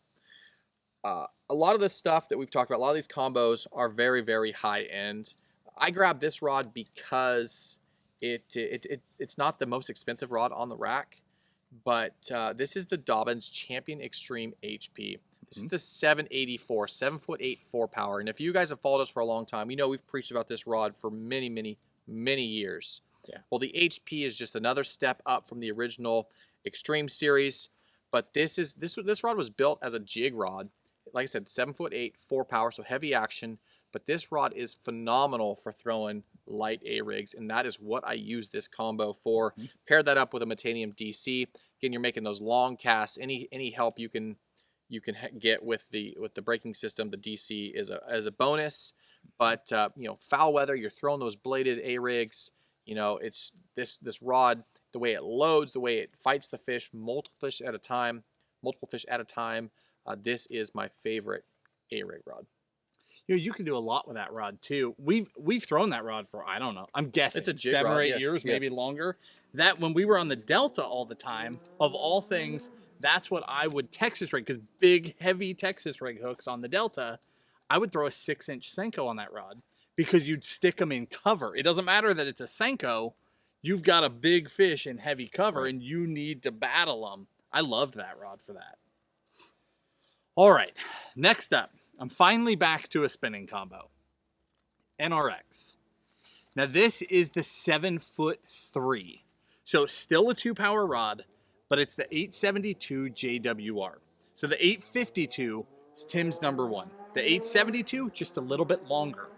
a lot of this stuff that we've talked about, a lot of these combos are very, very high end. I grabbed this rod because it's not the most expensive rod on the rack, but this is the Dobyns Champion Extreme HP. This is the 784, 7'8" 4-power. And if you guys have followed us for a long time, you know we've preached about this rod for many, many, many years. Yeah. Well, the HP is just another step up from the original Extreme series, but this rod was built as a jig rod. Like I said, 7'8", 4-power, so heavy action. But this rod is phenomenal for throwing light A-rigs, and that is what I use this combo for. Pair that up with a Metanium DC. Again, you're making those long casts. Any help you can get with the braking system, the DC is a bonus. But you know, foul weather, you're throwing those bladed A-rigs. You know, it's this rod, the way it loads, the way it fights the fish, multiple fish at a time. This is my favorite A-rig rod. You know, you can do a lot with that rod too. We've thrown that rod for, I don't know, I'm guessing it's a jig 7 rod, or 8 years, maybe longer. That when we were on the Delta all the time, of all things, that's what I would Texas rig, because big, heavy Texas rig hooks on the Delta, I would throw a 6-inch Senko on that rod because you'd stick them in cover. It doesn't matter that it's a Senko, you've got a big fish in heavy cover, right, and you need to battle them. I loved that rod for that. All right, next up, I'm finally back to a spinning combo. NRX. Now this is the 7'3". So still a 2-power rod, but it's the 872 JWR. So the 852 is Tim's number one. The 872, just a little bit longer.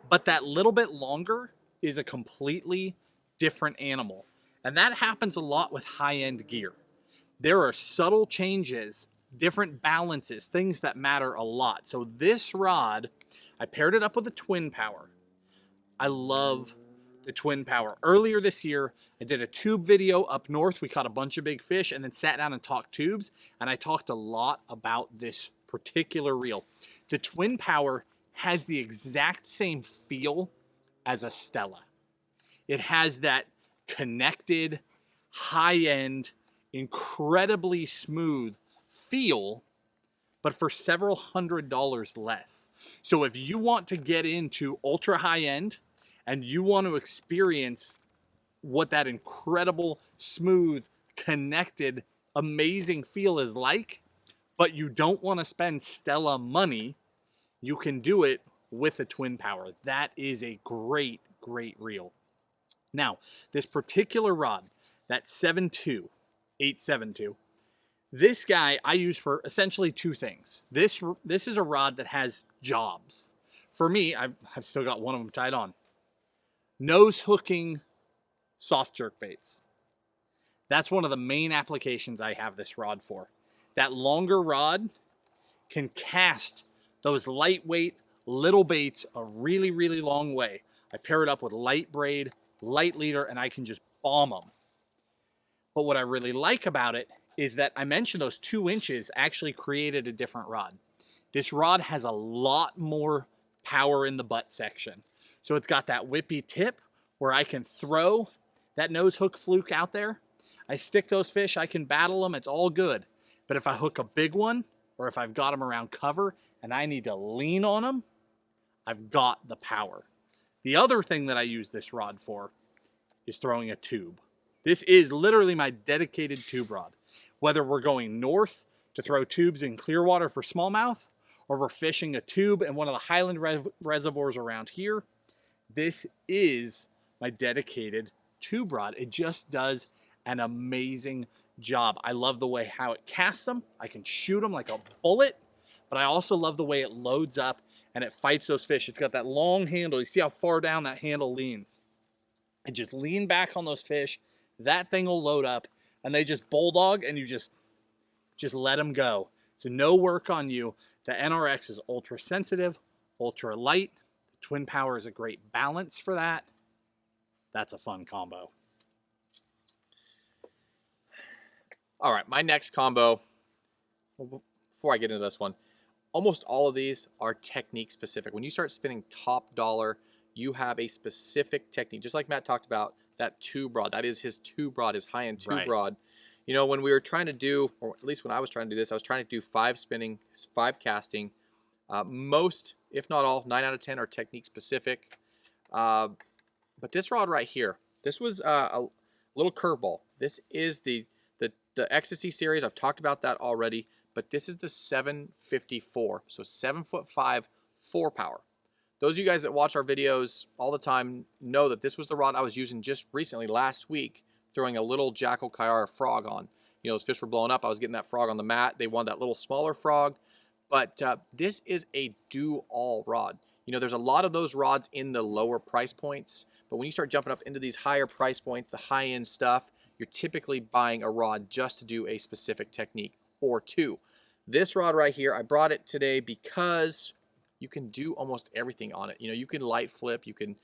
But that little bit longer is a completely different animal. And that happens a lot with high-end gear. There are subtle changes, different balances, things that matter a lot. So this rod, I paired it up with a twin power. I love the twin power. Earlier this year, I did a tube video up north. We caught a bunch of big fish and then sat down and talked tubes. And I talked a lot about this particular reel. The twin power has the exact same feel as a Stella. It has that connected, high-end, incredibly smooth feel, but for several $100s less. So if you want to get into ultra high end and you want to experience what that incredible, smooth, connected, amazing feel is like, but you don't want to spend Stella money, you can do it with a twin power. That is a great, great reel. Now, this particular rod, that 872, this guy I use for essentially two things. This is a rod that has jobs. For me, I've still got one of them tied on. Nose hooking soft jerk baits. That's one of the main applications I have this rod for. That longer rod can cast those lightweight little baits a really, really long way. I pair it up with light braid, light leader, and I can just bomb them. But what I really like about it is that I mentioned those 2 inches actually created a different rod. This rod has a lot more power in the butt section. So it's got that whippy tip where I can throw that nose hook fluke out there, I stick those fish, I can battle them, it's all good. But if I hook a big one, or if I've got them around cover and I need to lean on them, I've got the power. The other thing that I use this rod for is throwing a tube. This is literally my dedicated tube rod. Whether we're going north to throw tubes in Clearwater for smallmouth, or we're fishing a tube in one of the highland reservoirs around here, this is my dedicated tube rod. It just does an amazing job. I love the way how it casts them. I can shoot them like a bullet, but I also love the way it loads up and it fights those fish. It's got that long handle. You see how far down that handle leans? And just lean back on those fish. That thing will load up and they just bulldog and you just let them go. So no work on you. The NRX is ultra sensitive, ultra light. The twin power is a great balance for that. That's a fun combo. All right, my next combo, before I get into this one, almost all of these are technique specific. When you start spinning top dollar, you have a specific technique. Just like Matt talked about, that tube rod, that is his tube rod, his high-end tube rod. You know, when we were trying to do, or at least when I was trying to do this, I was trying to do 5 spinning, 5 casting. Most, if not all, 9 out of 10 are technique specific. But this rod right here, this was a little curveball. This is the Ecstasy series. I've talked about that already, but this is the 754. So 7'5", 4 power. Those of you guys that watch our videos all the time know that this was the rod I was using just recently, last week, throwing a little Jackal Kyara frog on. You know, those fish were blowing up. I was getting that frog on the mat. They wanted that little smaller frog. But this is a do-all rod. You know, there's a lot of those rods in the lower price points, but when you start jumping up into these higher price points, the high-end stuff, you're typically buying a rod just to do a specific technique or two. This rod right here, I brought it today because you can do almost everything on it. You know, you can light flip, you can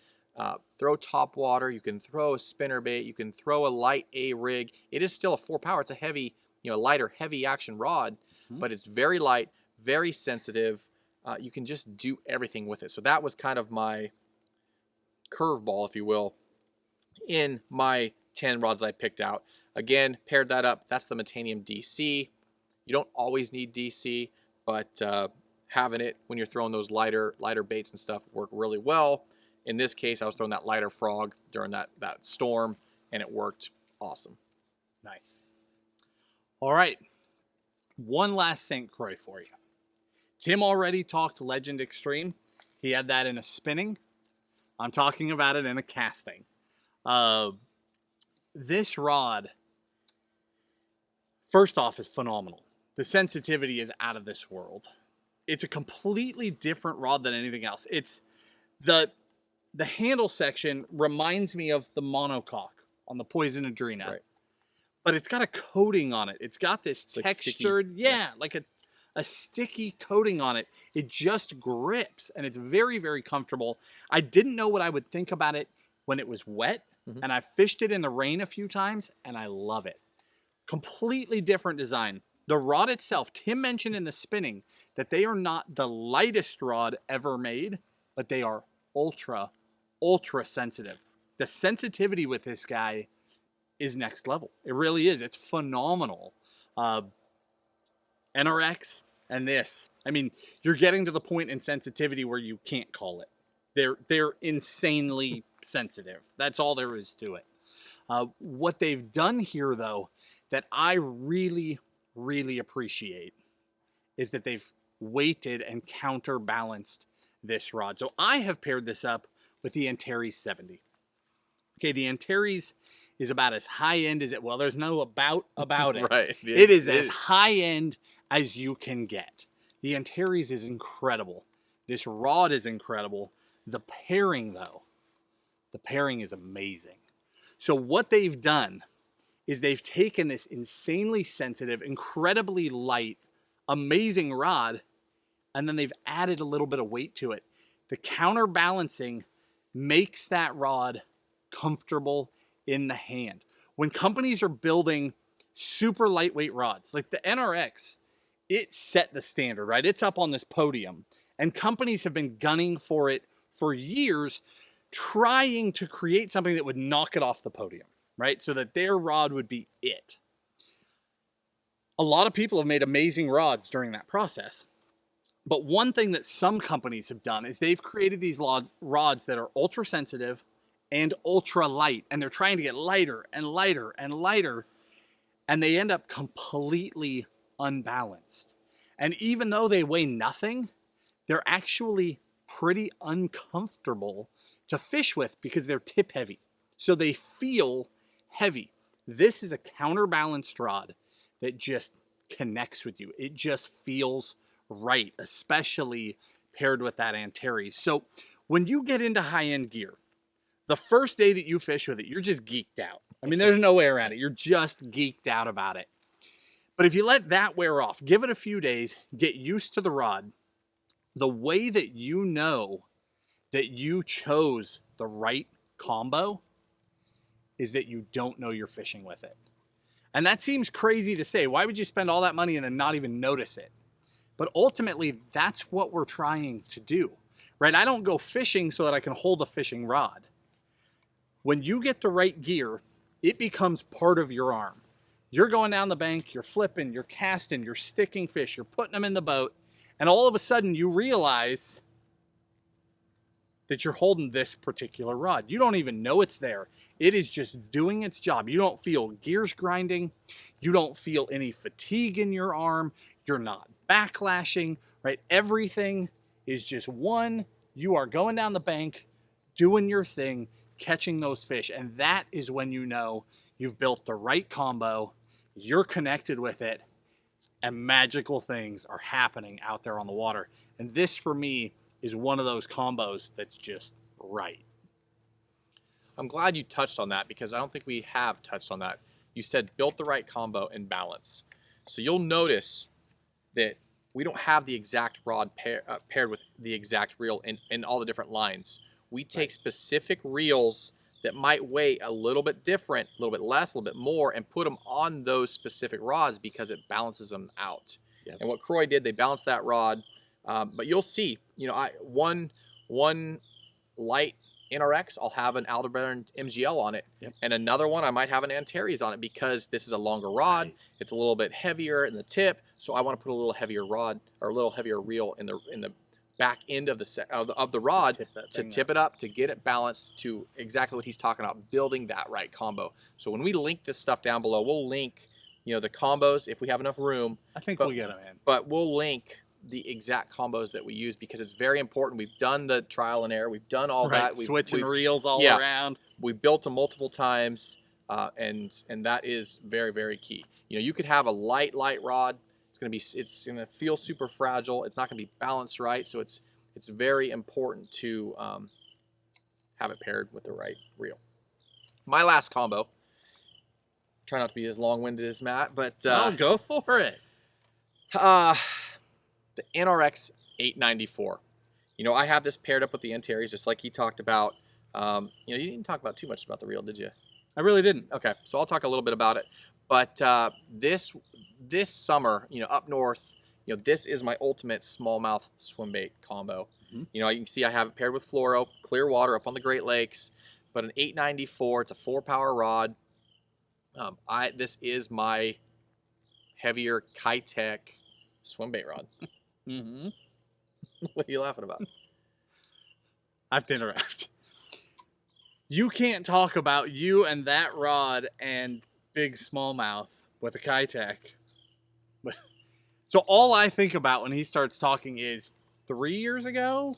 throw top water, you can throw a spinnerbait, you can throw a light A rig. It is still a 4 power. It's a heavy, you know, lighter, heavy action rod, but it's very light, very sensitive. You can just do everything with it. So that was kind of my curveball, if you will, in my 10 rods that I picked out. Again, paired that up. That's the Metanium DC. You don't always need DC, but having it when you're throwing those lighter baits and stuff work really well. In this case, I was throwing that lighter frog during that storm, and it worked awesome. Nice. All right. One last St. Croix for you. Tim already talked Legend Extreme. He had that in a spinning. I'm talking about it in a casting. This rod, first off, is phenomenal. The sensitivity is out of this world. It's a completely different rod than anything else. It's the handle section reminds me of the monocoque on the Poison Adrena. Right. But it's got a coating on it. It's got this textured, like a sticky coating on it. It just grips, and it's very, very comfortable. I didn't know what I would think about it when it was wet, and I fished it in the rain a few times, and I love it. Completely different design. The rod itself, Tim mentioned in the spinning that they are not the lightest rod ever made, but they are ultra, ultra sensitive. The sensitivity with this guy is next level. It really is. It's phenomenal. NRX and this. I mean, you're getting to the point in sensitivity where you can't call it. They're insanely sensitive. That's all there is to it. What they've done here, though, that I really, really appreciate is that they've weighted and counterbalanced this rod. So I have paired this up with the Antares 70. Okay, the Antares is about as high-end as it, well, there's no about it. Right. It is as high-end as you can get. The Antares is incredible. This rod is incredible. The pairing, though, the pairing is amazing. So what they've done is they've taken this insanely sensitive, incredibly light, amazing rod, and then they've added a little bit of weight to it. The counterbalancing makes that rod comfortable in the hand. When companies are building super lightweight rods, like the NRX, it set the standard, right? It's up on this podium, and companies have been gunning for it for years, trying to create something that would knock it off the podium. right? So that their rod would be it. A lot of people have made amazing rods during that process. But one thing that some companies have done is they've created these rods that are ultra sensitive and ultra light, and they're trying to get lighter and lighter and lighter, and they end up completely unbalanced. And even though they weigh nothing, they're actually pretty uncomfortable to fish with because they're tip heavy. So they feel heavy. This is a counterbalanced rod that just connects with you. It just feels right, especially paired with that Antares. So when you get into high-end gear, the first day that you fish with it, you're just geeked out. I mean, there's no way around it. You're just geeked out about it. But if you let that wear off, give it a few days, get used to the rod, the way that you know that you chose the right combo is that you don't know you're fishing with it. And that seems crazy to say. Why would you spend all that money and then not even notice it? But ultimately, that's what we're trying to do, right? I don't go fishing so that I can hold a fishing rod. When you get the right gear, it becomes part of your arm. You're going down the bank, you're flipping, you're casting, you're sticking fish, you're putting them in the boat, and all of a sudden you realize that you're holding this particular rod. You don't even know it's there. It is just doing its job. You don't feel gears grinding. You don't feel any fatigue in your arm. You're not backlashing, right? Everything is just one. You are going down the bank, doing your thing, catching those fish. And that is when you know you've built the right combo, you're connected with it, and magical things are happening out there on the water. And this, for me, is one of those combos that's just right. I'm glad you touched on that because I don't think we have touched on that. You said built the right combo and balance. So you'll notice that we don't have the exact rod paired with the exact reel in all the different lines. We take specific reels that might weigh a little bit different, a little bit less, a little bit more, and put them on those specific rods because it balances them out. Yep. And what Croix did, they balanced that rod. But you'll see, you know, one light NRX, I'll have an Adrena MGL on it, yep. And another one I might have an Antares on it because this is a longer rod. Right. It's a little bit heavier in the tip, so I want to put a little heavier rod or a little heavier reel in the back end of the rod to tip it up, to get it balanced to exactly what he's talking about, building that right combo. So when we link this stuff down below, we'll link, you know, the combos if we have enough room. I think we'll get them in. But we'll link the exact combos that we use because it's very important. We've done the trial and error. We've done all that. We've switching reels all around. We've built them multiple times, and that is very, very key. You know, you could have a light rod. It's gonna feel super fragile. It's not gonna be balanced right. So it's very important to have it paired with the right reel. My last combo. Try not to be as long-winded as Matt, but oh, go for it. The NRX 894. You know, I have this paired up with the Antares, just like he talked about. You know, you didn't talk about too much about the reel, did you? I really didn't. Okay, so I'll talk a little bit about it. But this summer, you know, up north, you know, this is my ultimate smallmouth swim bait combo. Mm-hmm. You know, you can see I have it paired with fluoro, clear water up on the Great Lakes, but an 894. It's a 4-power rod. This is my heavier Kitech swim bait rod. Mm-hmm. What are you laughing about? I have to interrupt. You can't talk about you and that rod and big smallmouth with a Kitech. So all I think about when he starts talking is 3 years ago,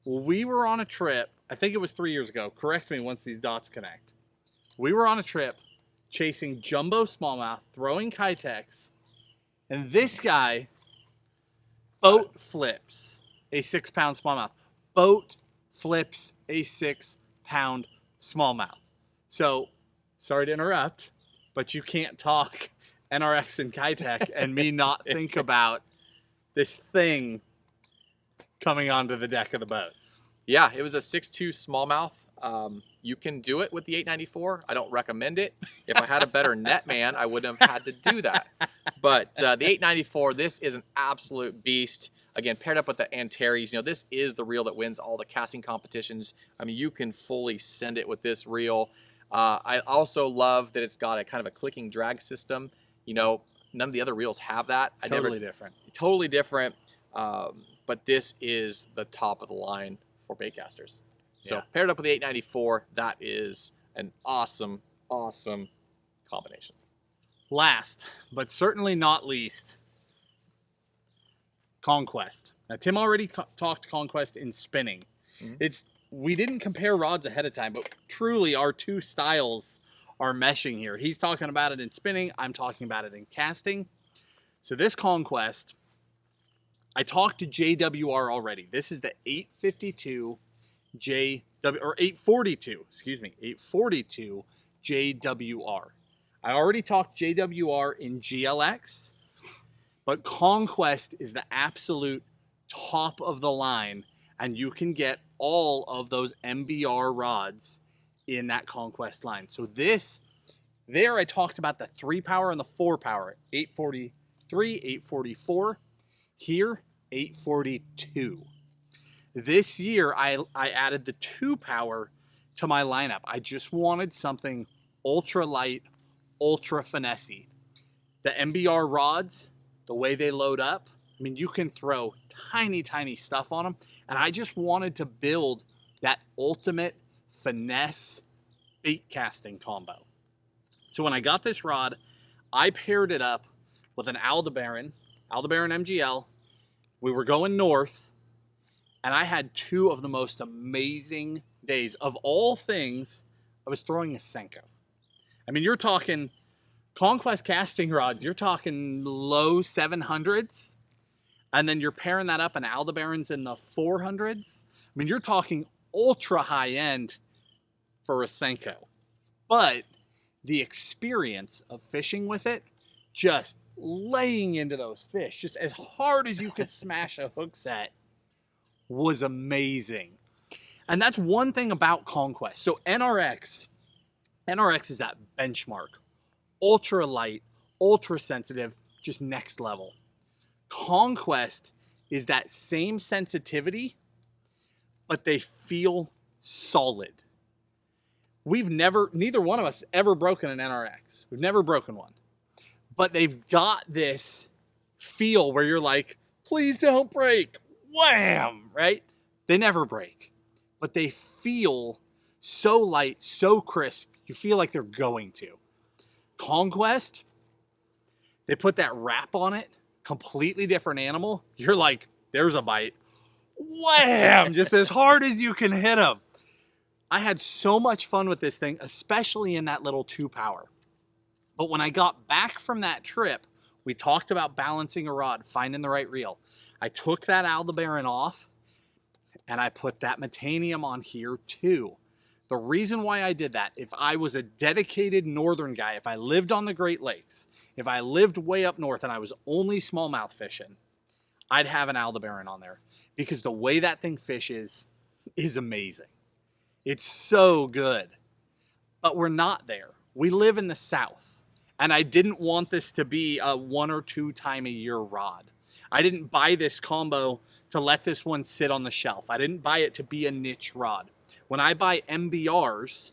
we were on a trip. I think it was 3 years ago. Correct me once these dots connect. We were on a trip chasing jumbo smallmouth, throwing Kitechs, and this guy boat flips a 6-pound smallmouth. Boat flips a 6-pound smallmouth. So, sorry to interrupt, but you can't talk NRX and Kitech and me not think about this thing coming onto the deck of the boat. Yeah, it was a 6'2" smallmouth. You can do it with the 894. I don't recommend it. If I had a better net man, I wouldn't have had to do that. But the 894, this is an absolute beast. Again, paired up with the Antares, you know, this is the reel that wins all the casting competitions. I mean, you can fully send it with this reel. I also love that it's got a kind of a clicking drag system. You know, none of the other reels have that. Totally different. Totally different. But this is the top of the line for baitcasters. So Yeah. paired up with the 894, that is an awesome, awesome combination. Last, but certainly not least, Conquest. Now, Tim already talked Conquest in spinning. We didn't compare rods ahead of time, but truly our two styles are meshing here. He's talking about it in spinning. I'm talking about it in casting. So this Conquest, I talked to JWR already. This is the 842 or 842, excuse me, 842 JWR. I already talked JWR in GLX, but Conquest is the absolute top of the line, and you can get all of those MBR rods in that Conquest line. So there I talked about the 3-power and the 4-power, 843, 844. Here, 842. This year, I added the 2-power to my lineup. I just wanted something ultra light, ultra finessey. The MBR rods, the way they load up, I mean, you can throw tiny, tiny stuff on them. And I just wanted to build that ultimate finesse bait casting combo. So when I got this rod, I paired it up with an Aldebaran MGL. We were going north, and I had two of the most amazing days. Of all things, I was throwing a Senko. I mean, you're talking Conquest casting rods, you're talking low 700s, and then you're pairing that up in Aldebarans in the 400s. I mean, you're talking ultra high end for a Senko. But the experience of fishing with it, just laying into those fish, just as hard as you could smash a hook set, was amazing. And that's one thing about Conquest. So NRX is that benchmark. Ultra light, ultra sensitive, just next level. Conquest is that same sensitivity, but they feel solid. Neither one of us ever broken an NRX. We've never broken one. But they've got this feel where you're like, please don't break. Wham! Right? They never break. But they feel so light, so crisp, you feel like they're going to. Conquest, they put that wrap on it, completely different animal. You're like, there's a bite. Wham! Just as hard as you can hit them. I had so much fun with this thing, especially in that little 2-power. But when I got back from that trip, we talked about balancing a rod, finding the right reel. I took that Aldebaran off, and I put that Metanium on here too. The reason why I did that, if I was a dedicated northern guy, if I lived on the Great Lakes, if I lived way up north and I was only smallmouth fishing, I'd have an Aldebaran on there, because the way that thing fishes is amazing. It's so good. But we're not there. We live in the South, and I didn't want this to be a 1 or 2 time a year rod. I didn't buy this combo to let this one sit on the shelf. I didn't buy it to be a niche rod. When I buy MBRs,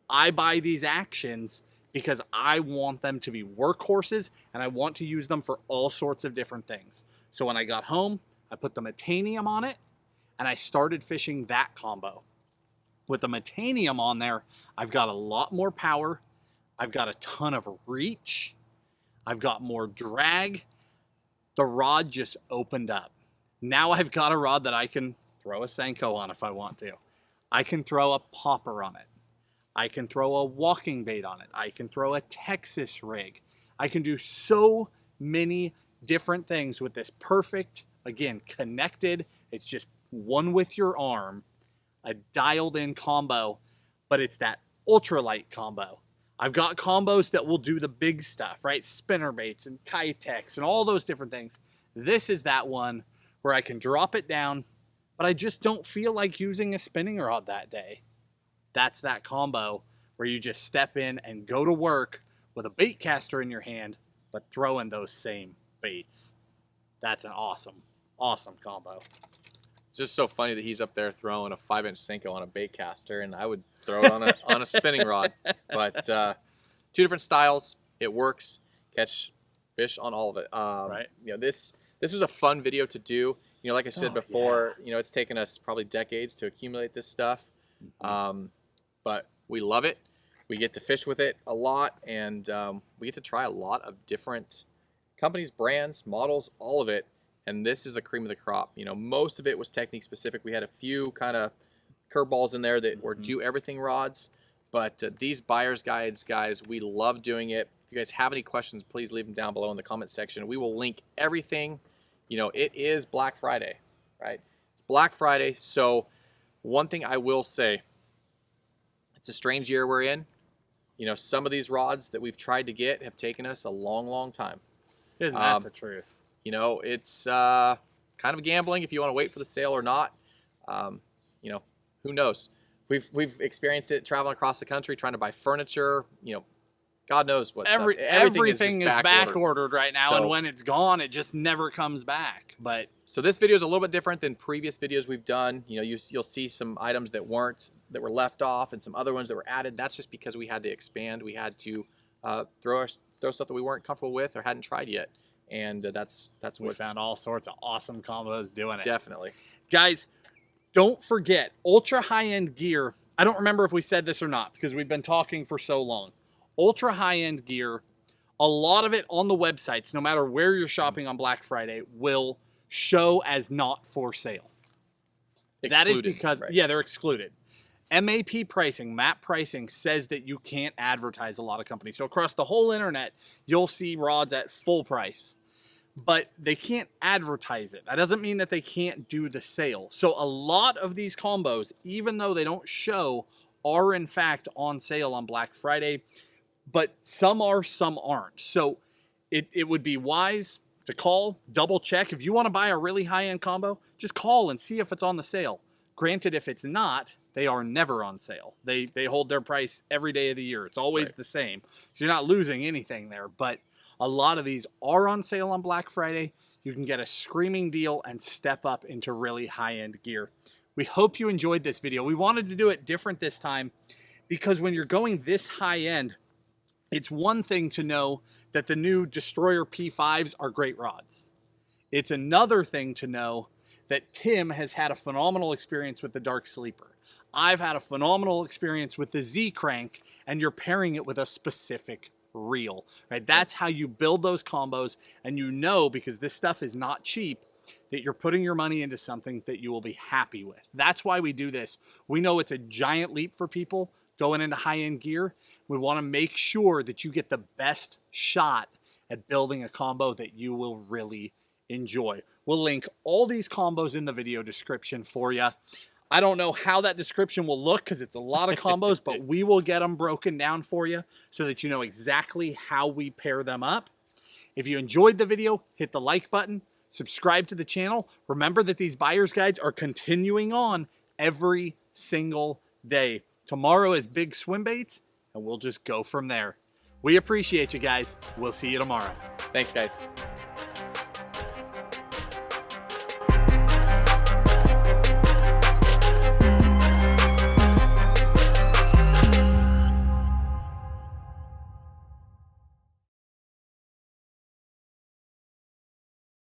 I buy these actions because I want them to be workhorses, and I want to use them for all sorts of different things. So when I got home, I put the Metanium on it, and I started fishing that combo. With the Metanium on there, I've got a lot more power. I've got a ton of reach. I've got more drag. The rod just opened up. Now I've got a rod that I can throw a Senko on if I want to. I can throw a popper on it. I can throw a walking bait on it. I can throw a Texas rig. I can do so many different things with this perfect, again, connected. It's just one with your arm, a dialed in combo, but it's that ultralight combo. I've got combos that will do the big stuff, right? Spinner baits and Kitex and all those different things. This is that one where I can drop it down, but I just don't feel like using a spinning rod that day. That's that combo where you just step in and go to work with a bait caster in your hand, but throw in those same baits. That's an awesome, awesome combo. It's just so funny that he's up there throwing a 5-inch Senko on a bait caster, and I would throw it on a spinning rod. But 2 different styles. It works. Catch fish on all of it. Right. You know, this was a fun video to do. You know, like I said before, you know, it's taken us probably decades to accumulate this stuff. But we love it. We get to fish with it a lot, and we get to try a lot of different companies, brands, models, all of it. And this is the cream of the crop. You know, most of it was technique specific. We had a few kind of curveballs in there that were do everything rods. But these buyer's guides, guys, we love doing it. If you guys have any questions, please leave them down below in the comment section. We will link everything. You know, it is Black Friday, right? It's Black Friday. So one thing I will say, it's a strange year we're in. You know, some of these rods that we've tried to get have taken us a long, long time. Isn't that the truth? You know, it's kind of gambling if you want to wait for the sale or not. You know, who knows? We've experienced it traveling across the country, trying to buy furniture. You know, God knows what. Everything is back ordered right now, and when it's gone, it just never comes back. But so this video is a little bit different than previous videos we've done. You know, you'll see some items that were left off, and some other ones that were added. That's just because we had to expand. We had to throw stuff that we weren't comfortable with or hadn't tried yet. And that's what we found all sorts of awesome combos doing it. Definitely. Guys, don't forget, ultra high-end gear. I don't remember if we said this or not because we've been talking for so long. Ultra high-end gear, a lot of it on the websites, no matter where you're shopping on Black Friday, will show as not for sale. Excluded, that is because, right. Yeah, they're excluded. MAP pricing, MAP pricing says that you can't advertise a lot of companies. So across the whole internet, you'll see rods at full price. But they can't advertise it. That doesn't mean that they can't do the sale. So a lot of these combos, even though they don't show, are in fact on sale on Black Friday. But some are, some aren't. So it would be wise to call, double check. If you want to buy a really high-end combo, just call and see if it's on the sale. Granted, if it's not, they are never on sale. They hold their price every day of the year. It's always the same. So you're not losing anything there. But a lot of these are on sale on Black Friday. You can get a screaming deal and step up into really high-end gear. We hope you enjoyed this video. We wanted to do it different this time because when you're going this high-end, it's one thing to know that the new Destroyer P5s are great rods. It's another thing to know that Tim has had a phenomenal experience with the Dark Sleeper. I've had a phenomenal experience with the Z-Crank, and you're pairing it with a specific reel, right? That's how you build those combos, and you know, because this stuff is not cheap, that you're putting your money into something that you will be happy with. That's why we do this. We know it's a giant leap for people going into high-end gear. We want to make sure that you get the best shot at building a combo that you will really enjoy. We'll link all these combos in the video description for you. I don't know how that description will look because it's a lot of combos, but we will get them broken down for you so that you know exactly how we pair them up. If you enjoyed the video, hit the like button, subscribe to the channel. Remember that these buyer's guides are continuing on every single day. Tomorrow is big swim baits, and we'll just go from there. We appreciate you guys. We'll see you tomorrow. Thanks, guys.